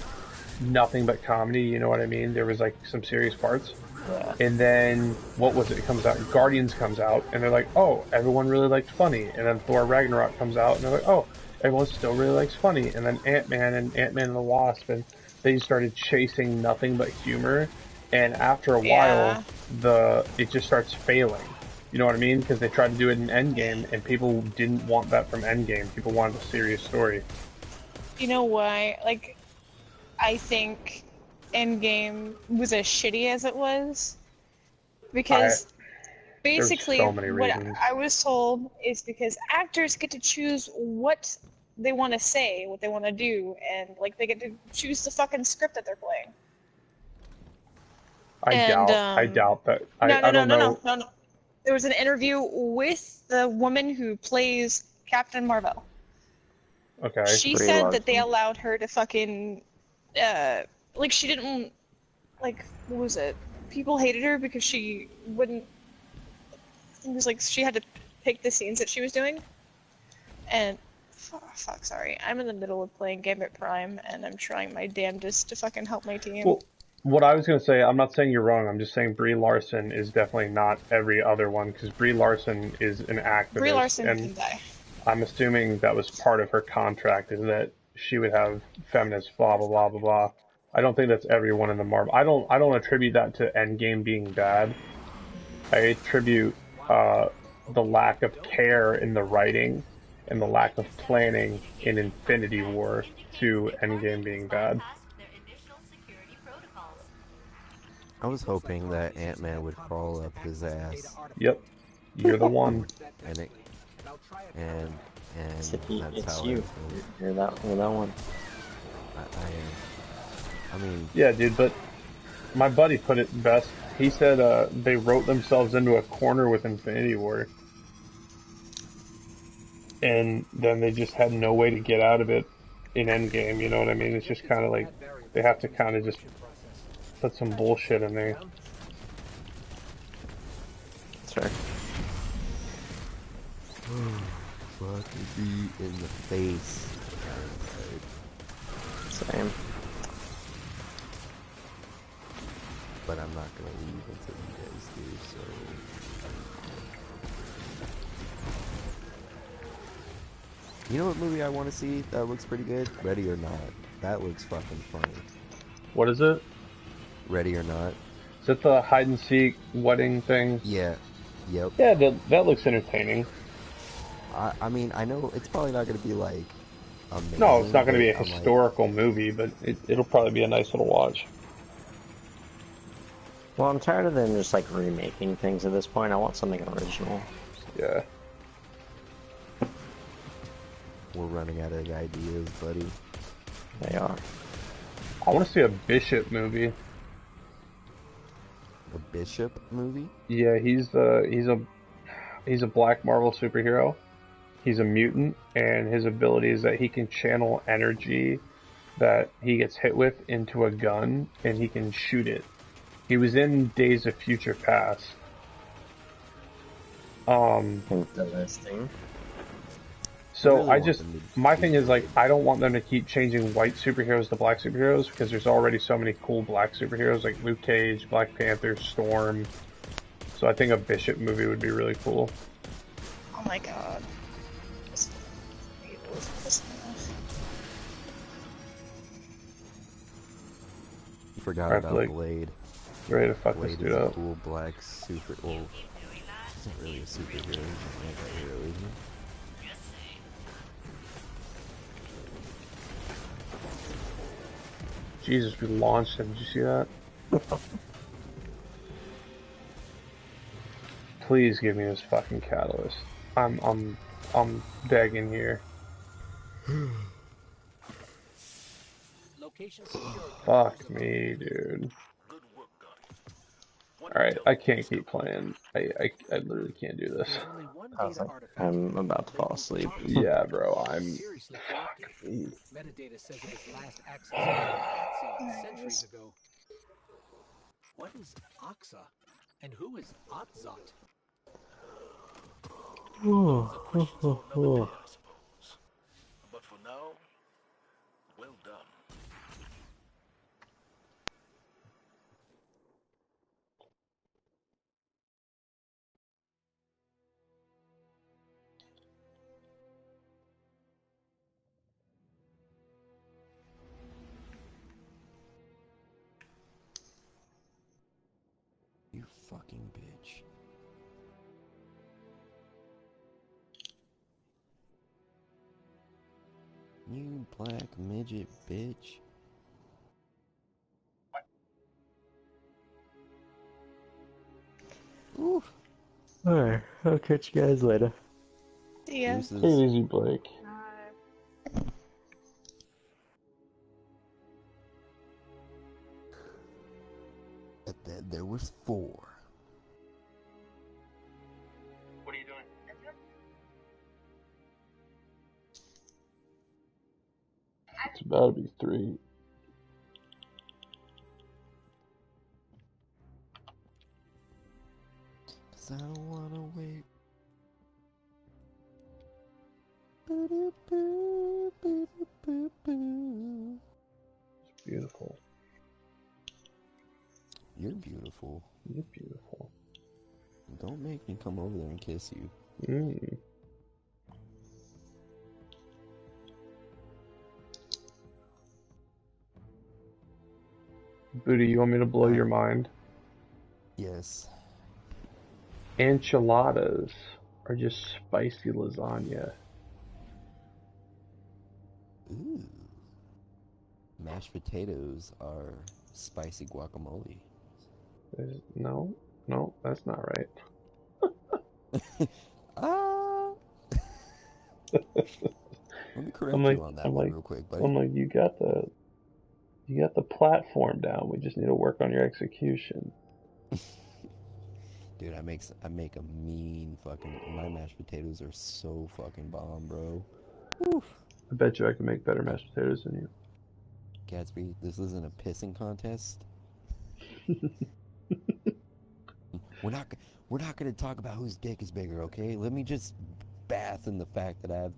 nothing but comedy. You know what I mean? There was like some serious parts. Yeah. And then what was it? It comes out. Guardians comes out, and they're like, oh, everyone really liked funny. And then Thor Ragnarok comes out, and they're like, oh, everyone still really likes funny. And then Ant-Man and the Wasp, and they started chasing nothing but humor. And after a while, it just starts failing. You know what I mean? Because they tried to do it in Endgame, and people didn't want that from Endgame. People wanted a serious story. You know why? Like, I think Endgame was as shitty as it was because basically so many what reasons. I was told is because actors get to choose what they want to say, what they want to do, and like they get to choose the fucking script that they're playing. I doubt that. I don't know. No. There was an interview with the woman who plays Captain Marvel. Okay. She said that they allowed her to fucking, like she didn't, like, what was it? People hated her because she wouldn't, it was like she had to pick the scenes that she was doing. And, fuck, sorry. I'm in the middle of playing Gambit Prime, and I'm trying my damnedest to fucking help my team. Well, what I was going to say, I'm not saying you're wrong, I'm just saying Brie Larson is definitely not every other one, because Brie Larson is an activist. Brie Larson and can die. I'm assuming that was part of her contract, is that she would have feminist blah, blah, blah, blah, blah. I don't think that's everyone in the Marvel. I don't attribute that to Endgame being bad. I attribute the lack of care in the writing and the lack of planning in Infinity War to Endgame being bad. I was hoping that Ant-Man would crawl up his ass. Yep, you're the one. And that's It's how you. You're that one. I mean, yeah, dude, but my buddy put it best. He said they wrote themselves into a corner with Infinity War. And then they just had no way to get out of it in Endgame, you know what I mean? It's just kind of like, they have to kind of just put some bullshit in there. That's right. fuck me in the face. You know what movie I want to see that looks pretty good? Ready or Not. That looks fucking funny. What is it? Ready or Not. Is it the hide and seek wedding thing? Yeah. Yep. Yeah, that looks entertaining. I mean, I know it's probably not going to be like No, it's amazing, not going to but be a I'm like, historical movie, but it'll probably be a nice little watch. Well, I'm tired of them just like remaking things at this point. I want something original. Yeah. we're running out of ideas, buddy. They are. I want to see a Bishop movie. A Bishop movie? Yeah, he's a Black Marvel superhero. He's a mutant, and his ability is that he can channel energy that he gets hit with into a gun, and he can shoot it. He was in Days of Future Past. Interesting. So really my thing is like, I don't want them to keep changing white superheroes to black superheroes because there's already so many cool black superheroes like Luke Cage, Black Panther, Storm. So I think a Bishop movie would be really cool. Oh my god. You forgot Alright, about Blake. Blade. Ready to fuck this Blade dude is a up. cool black super. Well, he's not really a superhero. He's an anti-hero, isn't he? Jesus, we launched him. Did you see that? Please give me this fucking catalyst. I'm begging here. Location secured. Fuck me, dude. Alright, I can't keep playing. I literally can't do this. There's only one I was data like, artifact. I'm about to fall asleep. Yeah, bro, I'm... Seriously Fuck me. Metadata says it was last accessed centuries ago. What is Oxa? And who is Otzot? But for now, well done. You fucking bitch. You black midget bitch. Oof. Alright, I'll catch you guys later. See ya. Take it easy, Blake. And then there was 4. What are you doing? It's about to be 3. Cause I don't wanna wait. Boo-doo-boo, boo-doo-boo-boo. It's beautiful. You're beautiful. You're beautiful. Don't make me come over there and kiss you. Mm. Booty, you want me to blow your mind? Yes. Enchiladas are just spicy lasagna. Ooh. Mashed potatoes are spicy guacamole. No, that's not right. Ah. Let me correct you on that one real quick, buddy. I'm like, you got the platform down. We just need to work on your execution. Dude, I make a mean fucking. My mashed potatoes are so fucking bomb, bro. Oof. I bet you I can make better mashed potatoes than you. Gatsby, this isn't a pissing contest. We're not gonna talk about whose dick is bigger, okay? Let me just bath in the fact that I have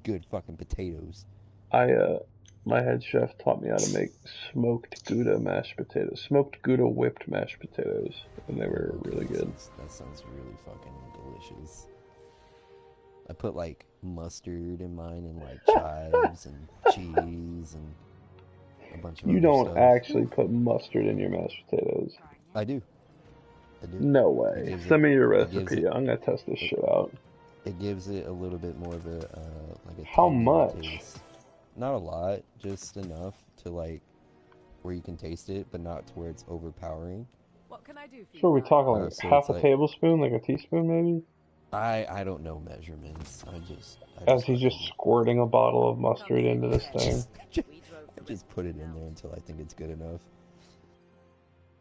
good fucking potatoes. My head chef taught me how to make smoked Gouda mashed potatoes. Smoked Gouda whipped mashed potatoes. And they were really good. That sounds really fucking delicious. I put like mustard in mine and like chives and cheese and a bunch of You other don't stuff. actually put mustard in your mashed potatoes. I do. I do. No It way. gives Send me your it gives recipe. I'm gonna test this it, shit out. it gives it a little bit more of a like a How tangier much? taste. Not a lot, just enough to like where you can taste it, but not to where it's overpowering. What can I do for So are you, we guys? talking like So half it's a like tablespoon, like a teaspoon maybe? I don't know measurements. I As just he's just fucking squirting a bottle of Come mustard see into my this friends. thing. We drove the I just river put it in now. there until I think it's good enough.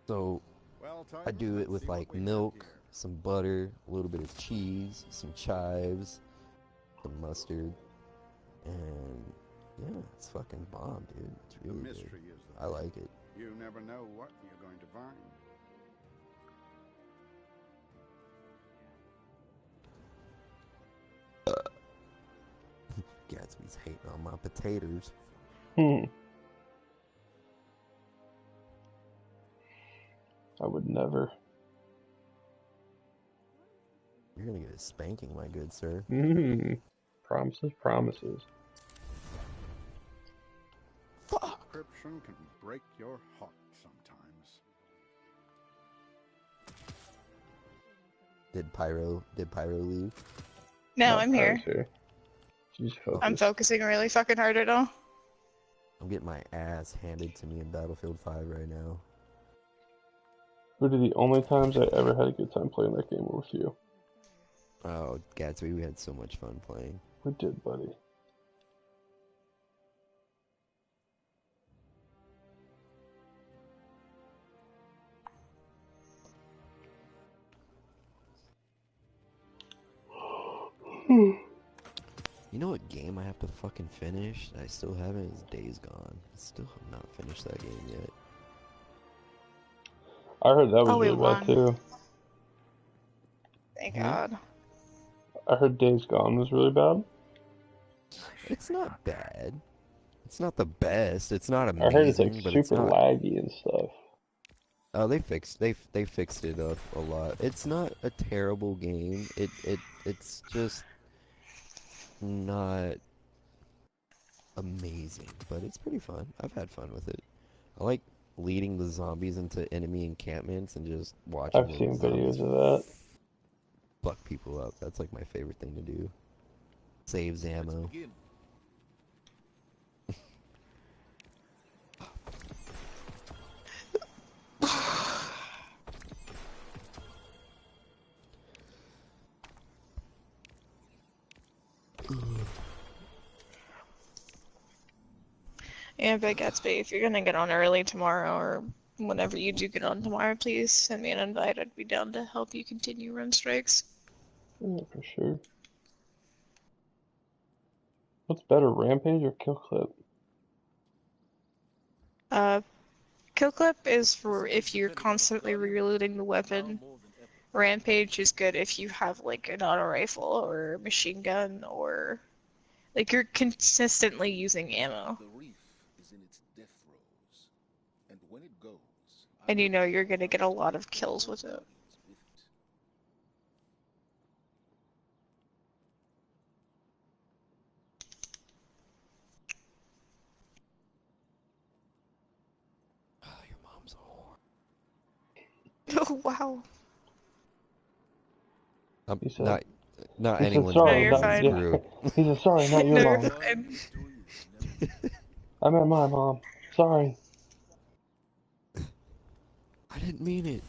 So Well, I Titan, do it let's with see what like we have milk, here. some butter, a little bit of cheese, some chives, some mustard, and yeah, it's fucking bomb, dude. It's The really good. mystery is the I like it. You never know what you're going to find. Gatsby's hating on my potatoes. Hmm. I would never. You're gonna get a spanking, my good sir. Promises, promises. Fuck! Encryption can break your heart sometimes. Did Pyro leave? No, No, I'm I here. was here. She's Oh. I'm focused. focusing really fucking hard right now. I'm getting my ass handed to me in Battlefield 5 right now. What are the only times I ever had a good time playing that game with you? Oh, Gatsby, we had so much fun playing. We did, buddy. You know what game I have to fucking finish that I still haven't is Days Gone. I still have not finished that game yet. I heard that was Oh, we really bad won. too. Thank Hmm? God. I heard Days Gone was really bad. It's not bad. It's not the best. It's not I heard it's like amazing, but it's super not. laggy and stuff. Oh, they fixed it up a lot. It's not a terrible game. It's just not amazing, but it's pretty fun. I've had fun with it. I like leading the zombies into enemy encampments and just watching I've the seen zombies videos of that. fuck people up. That's like my favorite thing to do. Saves Let's ammo. begin. Yeah, but Gatsby, if you're gonna get on early tomorrow or whenever you do get on tomorrow, please send me an invite. I'd be down to help you continue run strikes. Yeah, for sure. What's better, Rampage or Kill Clip? Kill clip is for if you're constantly reloading the weapon. Rampage is good if you have like an auto rifle or a machine gun or like you're consistently using ammo. The reef is in its death throes, and when it goes, And you know you're gonna get a lot of kills with it. Oh, your mom's a whore. Oh wow. He said. Not He said anyone's No, sorry, mom. you're not This is fine. yeah. rude. He said sorry, not your No, mom. you're fine. I meant my mom. Sorry. I didn't mean it.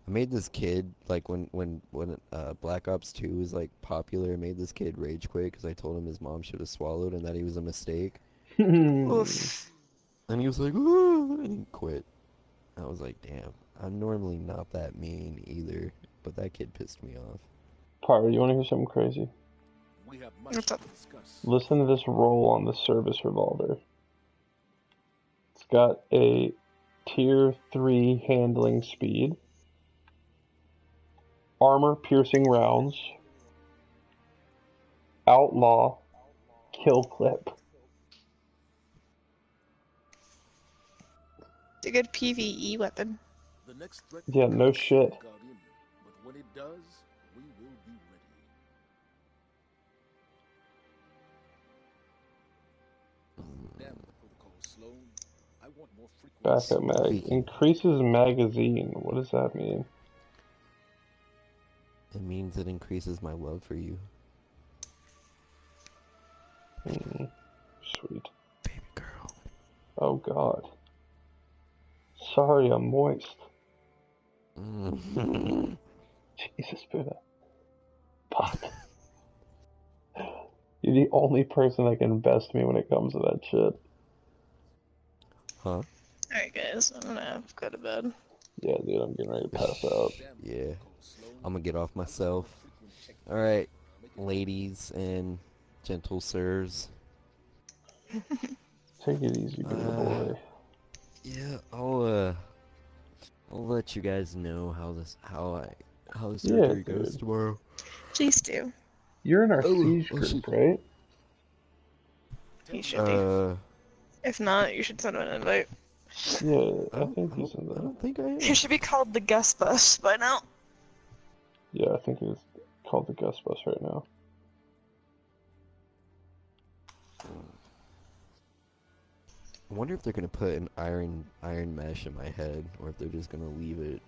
I made this kid like when Black Ops 2 was like popular. I made this kid rage quit because I told him his mom should have swallowed and that he was a mistake. Oof. And he was like, "Ooh," and he quit. I was like, damn. I'm normally not that mean either, but that kid pissed me off. Pyro, you want to hear something crazy? we have much What's to up? discuss. Listen to this roll on the service revolver. It's got a tier 3 handling speed, armor piercing rounds, outlaw, kill clip. It's a good PvE weapon. The next threat Yeah, no comes from shit. Guardian. when it does, we will be ready. Damn the protocol, Sloan. I want more frequent. Backup mag. Speaking. Increases magazine. What does that mean? It means it increases my love for you. Sweet. Baby girl. Oh god. Sorry, I'm moist. Jesus, Buddha. Pot. You're the only person that can best me when it comes to that shit. Huh? Alright, guys, I'm gonna go to bed. Yeah, dude, I'm getting ready to pass out. Yeah. I'm gonna get off myself. Alright, ladies and gentle sirs. Take it easy, baby boy. Yeah, I'll let you guys know how the Yeah, surgery goes dude. tomorrow. Please do. You're in our siege group, shit. right? You should be. If not, you should send him an invite. Yeah, I think he's in I the... don't think I am. It should be called the Gus Bus by now. Yeah, I think he's called the Gus Bus right now. I wonder if they're gonna put an iron mesh in my head, or if they're just gonna leave it.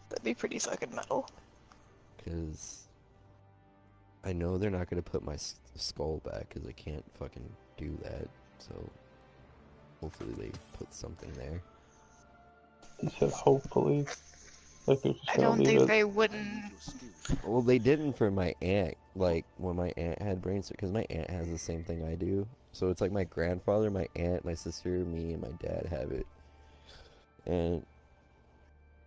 That'd be pretty fucking metal. Cause I know they're not gonna put my skull back, cause I can't fucking do that. So hopefully they put something there. He said hopefully. Like they're just I gonna don't leave think it. they wouldn't. Well, they didn't for my aunt. Like when my aunt had brain surgery, because my aunt has the same thing I do. So it's like my grandfather, my aunt, my sister, me, and my dad have it. And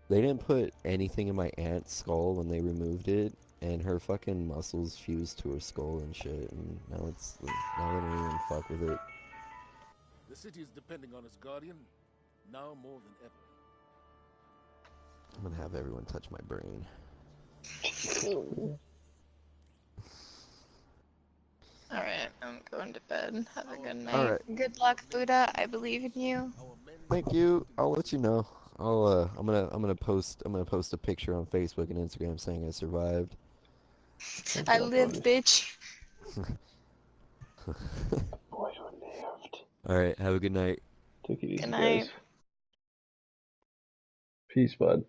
they didn't put anything in my aunt's skull when they removed it, and her fucking muscles fused to her skull and shit. And now now they don't even fuck with it. The city is depending on its guardian now more than ever. I'm gonna have everyone touch my brain. Alright, I'm going to bed. Have a good night. Alright. Good luck, Buddha. I believe in you. Thank you. I'll let you know. I'm gonna post a picture on Facebook and Instagram saying I survived. I lived, bitch. Boy, you lived. Alright, have a good night. Take it easy, Good night. guys. Peace, bud.